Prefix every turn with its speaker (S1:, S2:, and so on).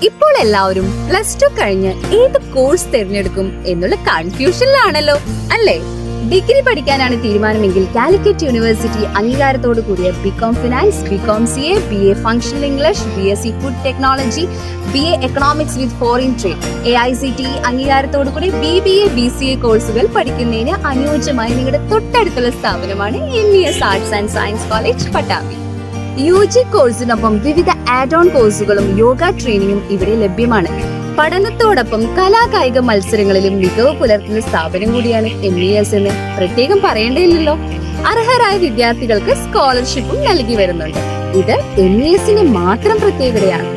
S1: ഇപ്പോൾ എല്ലാവരും +2 കഴിഞ്ഞ് ഏത് കോഴ്സ് തിരഞ്ഞെടുക്കും എന്നുള്ള കൺഫ്യൂഷനിലാണല്ലോ അല്ലേ? ഡിഗ്രി പഠിക്കാനാണ് തീരുമാനമെങ്കിൽ കാലിക്കറ്റ് യൂണിവേഴ്സിറ്റി അംഗീകാരത്തോടു കൂടിയ BCom finance, BCom CA, BA functional English, BSc food technology, BA economics with foreign trade, AICTE അംഗീകാരത്തോടു കൂടി BBA, BCA കോഴ്സുകൾ പഠിക്കുന്നതിന് അനുയോജ്യമായി നിങ്ങളുടെ തൊട്ടടുത്തുള്ള സ്ഥാപനമാണ് MES arts and science college Pattambi. UG കോഴ്സിനൊപ്പം വിവിധ ആഡ് ഓൺ കോഴ്സുകളും യോഗ ട്രെയിനിങ്ങും ഇവിടെ ലഭ്യമാണ്. പഠനത്തോടൊപ്പം കലാകായിക മത്സരങ്ങളിലും മികവ് പുലർത്തുന്ന സ്ഥാപനം കൂടിയാണ് MES എന്ന് പ്രത്യേകം പറയേണ്ടതില്ലല്ലോ. അർഹരായ വിദ്യാർത്ഥികൾക്ക് സ്കോളർഷിപ്പും നൽകി വരുന്നുണ്ട്. ഇത് MESന്റെ മാത്രം പ്രത്യേകതയാണ്.